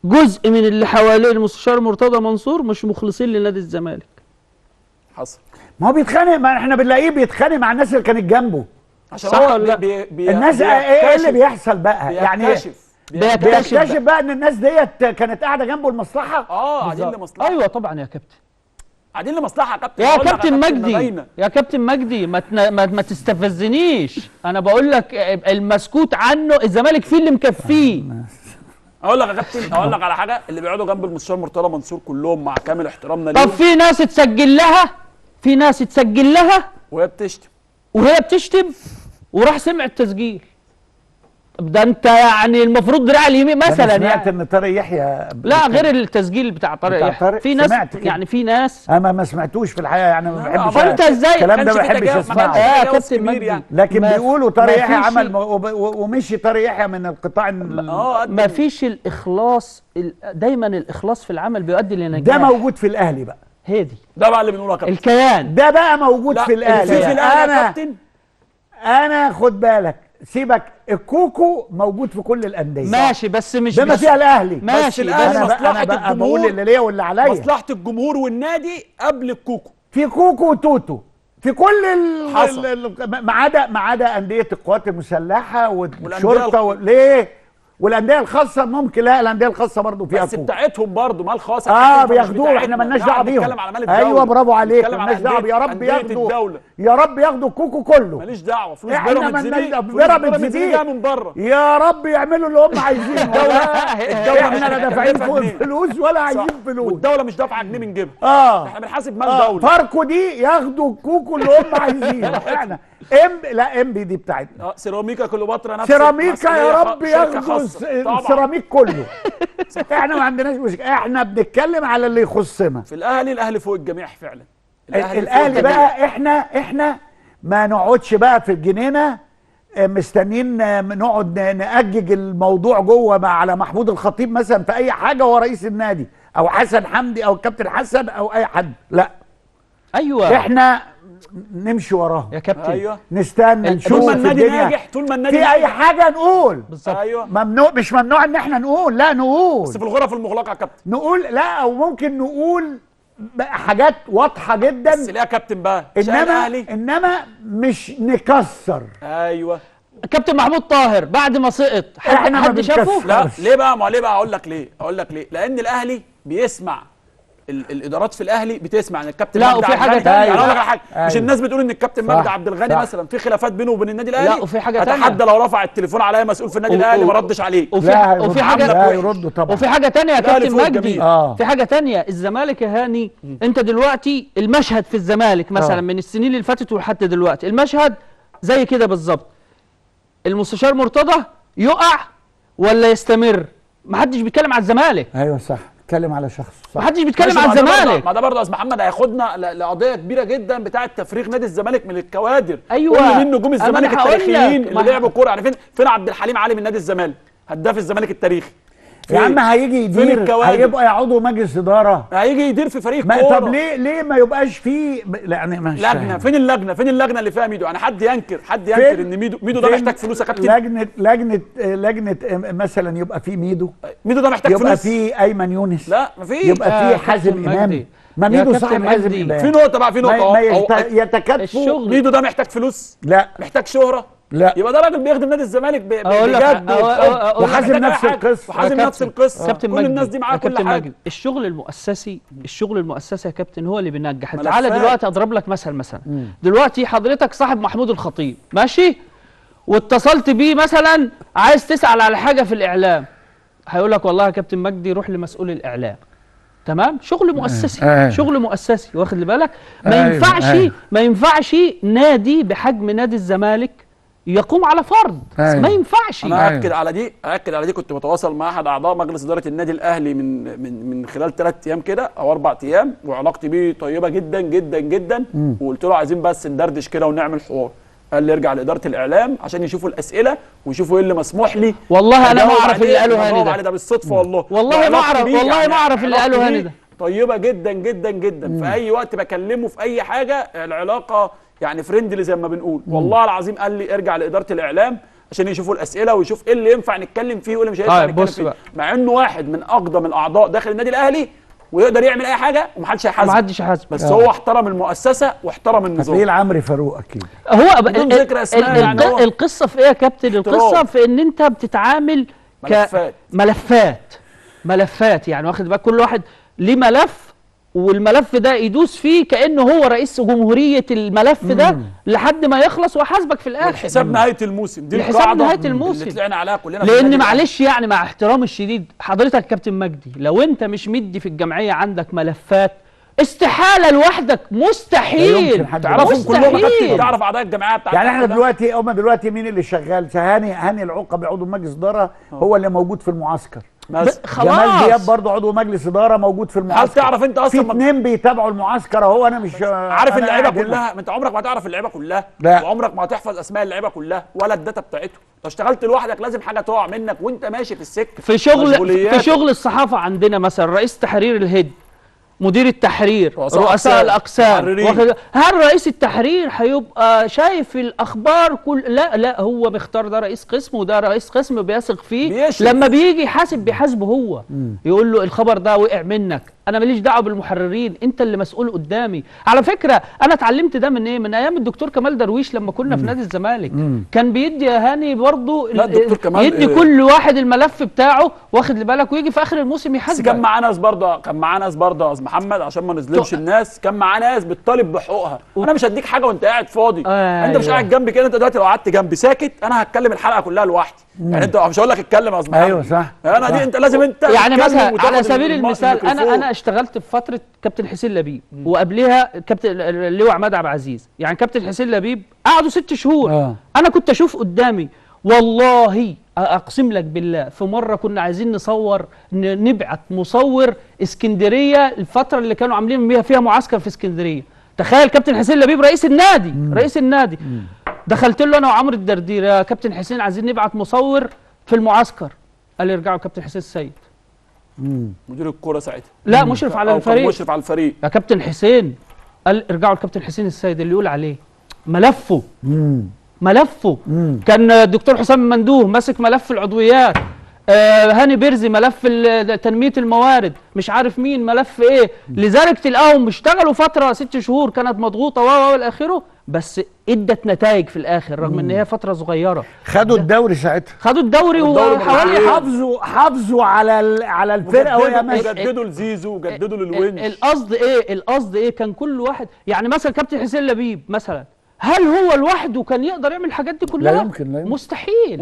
جزء من اللي حوالين المستشار مرتضى منصور مش مخلصين لنادي الزمالك. حصل. ما هو بيتخانق، ما احنا بنلاقيه بيتخانق مع الناس اللي كانت جنبه. عشان صح هو ولا لا؟ الناس ايه اللي بيحصل بقى؟ يعني بيكتشف بقى ان الناس ديت كانت قاعده جنبه المصلحه. قاعدين لمصلحه. ايوه طبعا يا كابتن، قاعدين لمصلحه يا كابتن. يا كابتن مجدي، يا كابتن مجدي ما تستفزنيش. انا بقول لك المسكوت عنه الزمالك فيه اللي مكفيه. اقول لك يا كابتن، اقول لك على حاجه، اللي بيقعدوا جنب المستشار مرتضى منصور كلهم مع كامل احترامنا ليهم. طب في ناس اتسجل لها وهي بتشتم وراح سمع التسجيل. طب ده انت يعني المفروض دراع اليمين مثلا. انا سمعت ان طارق يحيى لا غير التسجيل بتاع طارق يحيى، في ناس يعني في ناس انا ما سمعتوش في الحقيقه، يعني ما بحبش. فانت ازاي الكلام ده ما بحبش اسمعه يا كابتن مجدي يعني. لكن بيقولوا طارق يحيى عمل ومشي طارق يحيى من القطاع. ما فيش الاخلاص، دايما الاخلاص في العمل بيؤدي لنجاح. ده موجود في الاهلي بقى. هادي ده بقى اللي بنقوله يا كابتن، الكيان ده بقى موجود في الاهلي. في الاهلي يا كابتن. انا خد بالك، سيبك، الكوكو موجود في كل الانديه ماشي، بس مش بما فيها الاهلي. ماشي، بس الاهلي مصلحه الجمهور، بقول اللي ليا واللي عليا. مصلحه الجمهور والنادي قبل الكوكو. في كوكو وتوتو في كل ما عدا انديه القوات المسلحه والشرطه ليه؟ والانديه الخاصه ممكن، لا الانديه الخاصه برضه فيها بس بتاعتهم برضه مال خاصه. بياخدوه، احنا مالناش دعوه بيهم. ايوه برافو عليك، مالناش دعوه. يا رب ياخدوا، يا رب ياخدوا الكوكو كله. ماليش دعوه. فلوس بيراميدز دي من بره. يا رب يعملوا اللي هم عايزينه. الدوله احنا لا دافعين فلوس ولا عايزين فلوس، والدوله مش دافعه جنيه من جيبها. احنا بنحاسب مال دوله. فاركو دي ياخدوا الكوكو اللي هم عايزينه. احنا امبي دي بتاعتنا. سيراميكا كليوباترا نفس سيراميكا يا رب ياخدوا السيراميك كله. احنا ما عندناش مشكله، احنا بنتكلم على اللي يخصنا. في الاهلي فوق الجميع فعلا. الاهلي بقى احنا ما نقعدش بقى في الجنينه مستنيين نقعد نأجج الموضوع جوه على محمود الخطيب مثلا في اي حاجه، هو رئيس النادي او حسن حمدي او الكابتن حسن او اي حد. لا، ايوه احنا نمشي وراهم يا كابتن. ايوه نستنى نشوف طول ما النادي ناجح، طول ما النادي في اي حاجه نقول. بالظبط. ايوه ممنوع، مش ممنوع ان احنا نقول، لا نقول، بس في الغرف المغلقه يا كابتن نقول. لا، او ممكن نقول حاجات واضحه جدا، بس ليه يا كابتن بقى؟ انما مش نكسر. ايوه كابتن محمود طاهر بعد ما سقط حد شافه؟ لا. ليه بقى؟ ما ليه بقى؟ اقول لك ليه. لان الاهلي بيسمع، الادارات في الاهلي بتسمع ان الكابتن لا، وفي حاجه ثانيه. يعني اقول لك على حاجه، مش الناس بتقول ان الكابتن مجدي عبد الغني مثلا في خلافات بينه وبين النادي الاهلي؟ لا، وفي حاجه ثانيه. اتحدى لو رفع التليفون عليا مسؤول في النادي الاهلي ما ردش عليه. وفي حاجه لا يردوا طبعا. وفي حاجه ثانيه يا كابتن مجدي. في حاجه ثانيه، الزمالك يا هاني، انت دلوقتي المشهد في الزمالك مثلا من السنين اللي فاتت ولحد دلوقتي المشهد زي كده بالظبط. المستشار مرتضى يقع ولا يستمر؟ محدش بيتكلم على الزمالك. ايوه صح، بيتكلم على شخص. محدش بيتكلم على الزمالك. ما ده برضه يا استاذ محمد هياخدنا لقضيه كبيره جدا بتاعه تفريغ نادي الزمالك من الكوادر. ايوه، مين نجوم الزمالك التاريخيين اللي لعبوا كوره؟ يعني فين عبد الحليم علي من نادي الزمالك، هداف الزمالك التاريخي؟ يا عم هيجي يدير، هيبقى عضو مجلس اداره، هيجي يدير في فريق كوره. طب ليه ما يبقاش فيه يعني لجنه؟ فين اللجنه اللي فيها ميدو؟ يعني حد ينكر ان ميدو ده محتاج فلوس يا كابتن؟ لجنه مثلا يبقى فيه ميدو ده محتاج فلوس. يبقى فيه ايمن يونس، لا مفيش. يبقى فيه حازم امام. ما ميدو صاحب حازم امام. في نقطه بقى، في نقطه يتكاتفوا. ميدو ده محتاج فلوس؟ لا. محتاج شهره؟ لا. يبقى ده راجل بيخدم نادي الزمالك بجد. وحازم نفس القصه. وحازم نفس القصه. كل الناس دي معاه كل حاجه. الشغل المؤسسي يا كابتن هو اللي بينجح. تعالى دلوقتي اضرب لك مثلا دلوقتي حضرتك صاحب محمود الخطيب ماشي، واتصلت بيه مثلا عايز تسأل على حاجه في الاعلام، هيقول لك والله يا كابتن مجدي روح لمسؤول الاعلام. تمام، شغل مؤسسي. شغل مؤسسي، واخد لي بالك؟ ما ينفعش نادي بحجم نادي الزمالك يقوم على فرض. ما ينفعش. انا اكد على دي كنت بتواصل مع احد اعضاء مجلس اداره النادي الاهلي من خلال 3 ايام كده او 4 ايام، وعلاقتي بيه طيبه جدا جدا جدا. وقلت له عايزين بس ندردش كده ونعمل حوار. قال لي ارجع لاداره الاعلام عشان يشوفوا الاسئله ويشوفوا ايه اللي مسموح لي. والله انا ما اعرف اللي قاله هاني ده بالصدفه. والله ما اعرف اللي قاله هاني ده. طيبه جدا جدا جدا. في اي وقت بكلمه في اي حاجه العلاقه يعني فريندلي زي ما بنقول. والله العظيم قال لي ارجع لاداره الاعلام عشان يشوفوا الاسئله ويشوف ايه اللي ينفع نتكلم فيه وايه اللي مش هينفع نتكلم بص فيه بقى. مع انه واحد من اقدم الاعضاء داخل النادي الاهلي ويقدر يعمل اي حاجه ومحدش هيحاسبه، محدش يحاسبه. بس هو احترم المؤسسه واحترم هتلاقيه النظام. العمري فاروق اكيد. هو بدون ذكر أسماء يعني هو القصه في ايه يا كابتن؟ القصه في ان انت بتتعامل ملفات يعني، واخد بالك كل واحد ليه ملف، والملف ده يدوس فيه كانه هو رئيس جمهوريه الملف ده لحد ما يخلص ويحاسبك في الاخر. حساب نهايه الموسم دي لحساب القاعده نهاية الموسم. اللي طلعنا عليها كلنا، لان معلش يعني مع احترامي الشديد حضرتك يا كابتن مجدي، لو انت مش مدي في الجمعيه عندك ملفات استحاله لوحدك، مستحيل تعرفهم كلهم يا كابتن، تعرف اعضاء الجمعيه بتاعتك. يعني احنا دلوقتي مين اللي شغال؟ هاني العقبي عضو مجلس اداره هو اللي موجود في المعسكر. جمال دياب برضه عضو مجلس اداره موجود في المعسكر. هل تعرف انت اصلا في اتنين بيتابعوا المعسكر اهو؟ انا مش عارف اللعيبه كلها؟ ما انت عمرك ما هتعرف اللعيبه كلها، لا. وعمرك ما هتحفظ اسماء اللعيبه كلها ولا الداتا بتاعتهم. لو اشتغلت لوحدك لازم حاجه تقع منك وانت ماشي في السكه. في شغل الصحافه عندنا مثلا رئيس تحرير الهيد، مدير التحرير، رؤساء الاقسام، هل رئيس التحرير هيبقى شايف الاخبار لا هو بيختار ده رئيس قسم وده رئيس قسم بيثق فيه، لما بيجي يحاسب بيحاسبه هو، يقول له الخبر ده وقع منك، انا ماليش دعوه بالمحررين، انت اللي مسؤول قدامي. على فكره انا اتعلمت ده من ايه؟ من ايام الدكتور كمال درويش لما كنا في نادي الزمالك، كان بيدي يا هاني برضه يدي كل واحد الملف بتاعه، واخد لي بالك، ويجي في اخر الموسم يحاسبك. كان معاه ناس برضه يا استاذ محمد عشان ما نظلمش الناس، كان معاه ناس بتطالب بحقوقها. انا مش هديك حاجه وانت قاعد فاضي. انت مش قاعد جنبي كده، انت دلوقتي لو قعدت جنبي ساكت انا هتكلم الحلقه كلها لوحدي. يعني انت مش هقول لك اتكلم يا استاذ محمد. ايوه صح. انا صح. دي انت لازم انت يعني مثلا على سبيل المثال انا اشتغلت في فتره كابتن حسين لبيب، وقبلها كابتن اللواء عماد عبد العزيز، يعني كابتن حسين لبيب قعدوا 6 شهور. انا كنت اشوف قدامي والله اقسم لك بالله، في مره كنا عايزين نصور، نبعت مصور اسكندريه الفتره اللي كانوا عاملين فيها معسكر في اسكندريه. تخيل كابتن حسين لبيب رئيس النادي دخلت له انا وعمرو الدردير، يا كابتن حسين عايزين نبعت مصور في المعسكر. قال لي ارجعوا كابتن حسين السيد، مدير الكوره ساعتها، لا مشرف على الفريق، مشرف على الفريق. يا كابتن حسين، قال ارجعوا لكابتن حسين السيد اللي يقول عليه ملفه. كان الدكتور حسام مندوه ماسك ملف العضويات، هاني بيرزي ملف تنميه الموارد، مش عارف مين ملف ايه. لذلك تلاقيهم اشتغلوا فتره 6 شهور كانت مضغوطه والى اخره، بس ادت نتائج في الاخر رغم ان هي فتره صغيره. خدوا الدوري ساعتها، خدوا الدوري وحوالي حافظوا على الفرقه وهي ماشيه. جددوا لزيزو وجددوا للونش. القصد ايه؟ كان كل واحد يعني مثلا كابتن حسين لبيب مثلا، هل هو لوحده كان يقدر يعمل الحاجات دي كلها؟ لا يمكن. مستحيل.